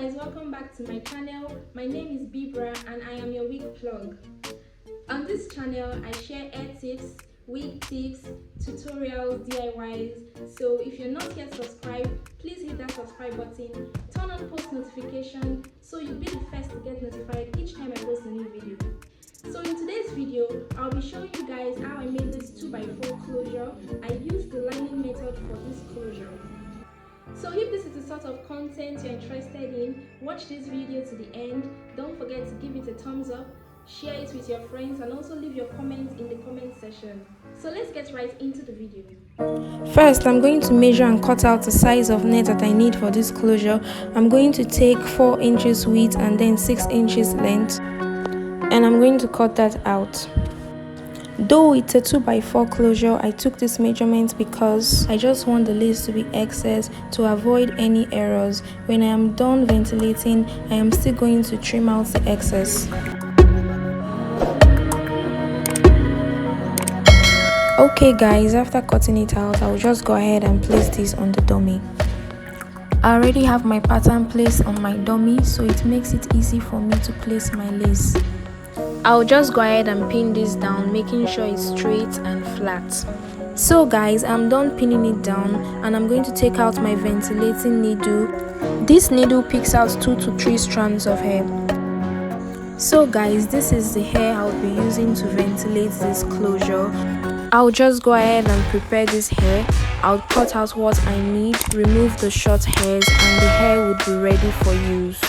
guys, welcome back to my channel. My name is Bibra and I am your wig plug. On this channel I share hair tips, wig tips, tutorials, DIYs. So if you're not yet subscribed, please hit that subscribe button, turn on post notification so you'll be the first to get notified each time I post a new video. So in today's video, I'll be showing you guys how I made this 2x4 closure. I used the lining method for this closure. So if this is the sort of content you're interested in, watch this video to the end. Don't forget to give it a thumbs up, share it with your friends, and also leave your comments in the comment section. So let's get right into the video. First, I'm going to measure and cut out the size of net that I need for this closure. I'm going to take 4 inches width and then 6 inches length, and I'm going to cut that out. Though it's a 2x4 closure, I took this measurement because I just want the lace to be excess to avoid any errors. When I am done ventilating, I am still going to trim out the excess. Okay guys, after cutting it out, I'll just go ahead and place this on the dummy. I already have my pattern placed on my dummy, so it makes it easy for me to place my lace. I'll just go ahead and pin this down, making sure it's straight and flat. So guys, I'm done pinning it down and I'm going to take out my ventilating needle. This needle picks out 2 to 3 strands of hair. So guys, this is the hair I'll be using to ventilate this closure. I'll just go ahead and prepare this hair. I'll cut out what I need, remove the short hairs, and the hair would be ready for use.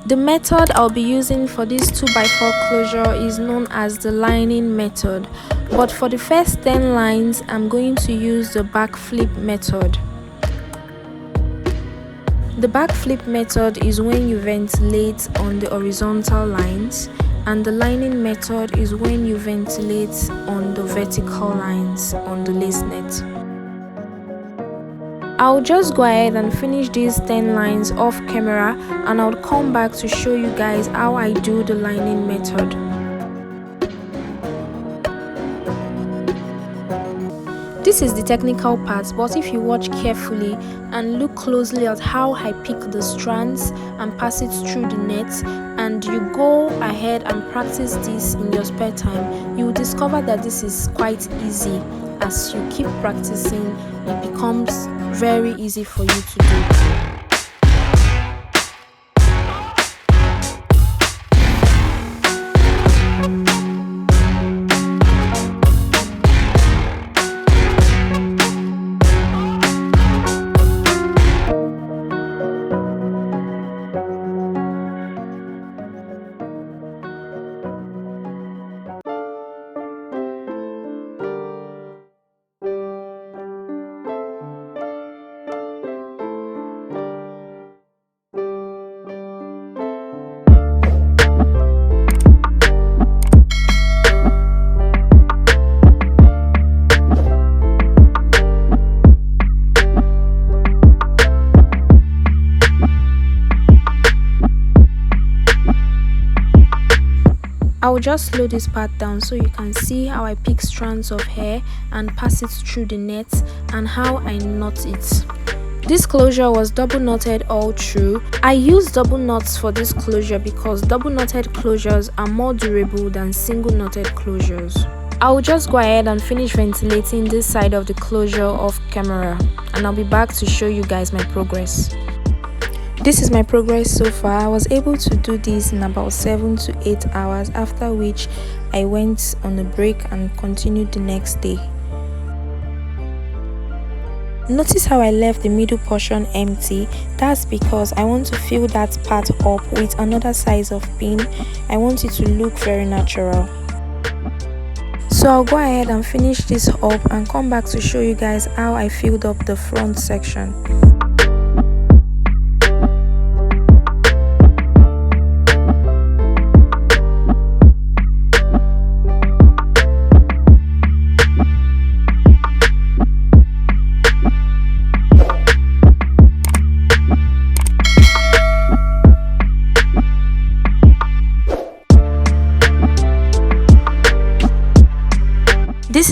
The method I'll be using for this 2x4 closure is known as the lining method, but for the first 10 lines I'm going to use the back flip method. The back flip method is when you ventilate on the horizontal lines, and the lining method is when you ventilate on the vertical lines on the lace net. I'll just go ahead and finish these 10 lines off camera, and I'll come back to show you guys how I do the lining method. This is the technical part, but if you watch carefully and look closely at how I pick the strands and pass it through the net, and you go ahead and practice this in your spare time, you will discover that this is quite easy. As you keep practicing, it becomes very easy for you to do. I will just slow this part down so you can see how I pick strands of hair and pass it through the net, and how I knot it. This closure was double knotted all through. I use double knots for this closure because double knotted closures are more durable than single knotted closures. I will just go ahead and finish ventilating this side of the closure off camera, and I'll be back to show you guys my progress. This is my progress so far. I was able to do this in about 7 to 8 hours, after which I went on a break and continued the next day. Notice how I left the middle portion empty. That's because I want to fill that part up with another size of pin. I want it to look very natural. So I'll go ahead and finish this up and come back to show you guys how I filled up the front section.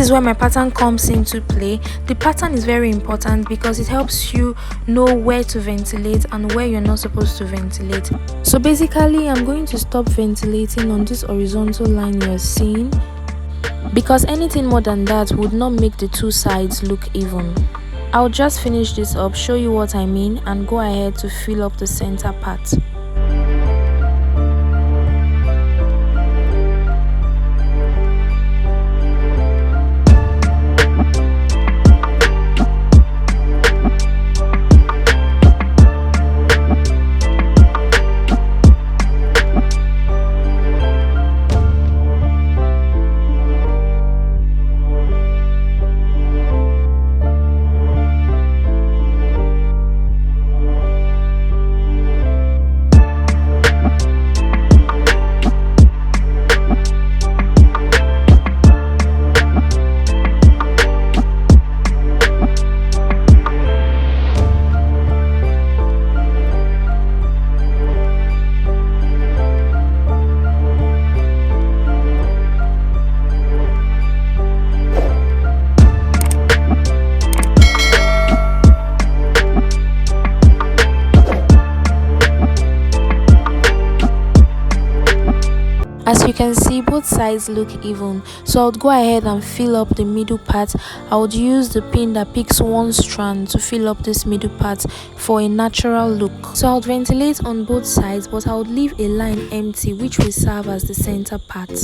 is where my pattern comes into play. The pattern is very important because it helps you know where to ventilate and where you're not supposed to ventilate. So basically, I'm going to stop ventilating on this horizontal line you're seeing, because anything more than that would not make the two sides look even. I'll just finish this up, show you what I mean, and go ahead to fill up the center part. As you can see, both sides look even, so I would go ahead and fill up the middle part. I would use the pin that picks one strand to fill up this middle part for a natural look. So I would ventilate on both sides, but I would leave a line empty which will serve as the center part.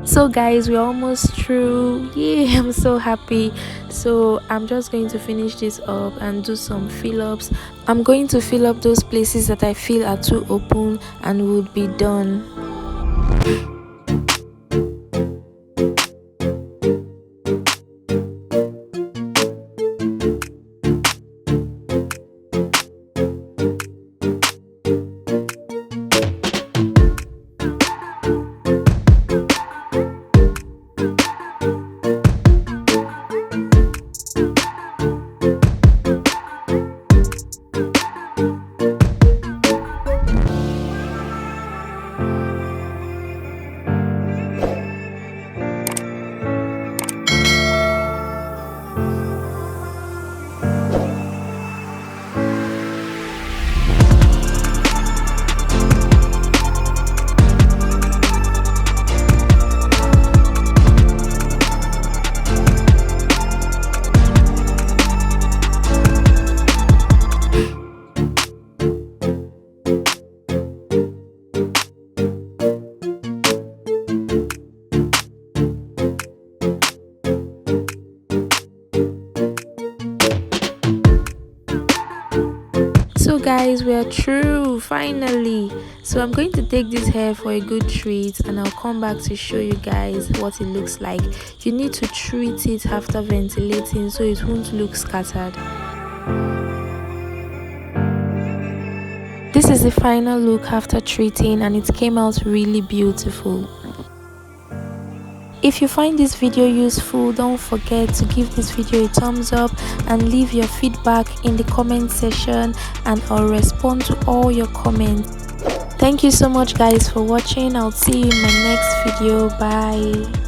So guys, we're almost through. Yeah, I'm so happy. So I'm just going to finish this up and do some fill-ups. I'm going to fill up those places that I feel are too open and would be done. So guys, we are through finally. So I'm going to take this hair for a good treat and I'll come back to show you guys what it looks like. You need to treat it after ventilating so it won't look scattered. This is the final look after treating and it came out really beautiful. If you find this video useful, don't forget to give this video a thumbs up and leave your feedback in the comment section and I'll respond to all your comments. Thank you so much guys for watching. I'll see you in my next video. Bye.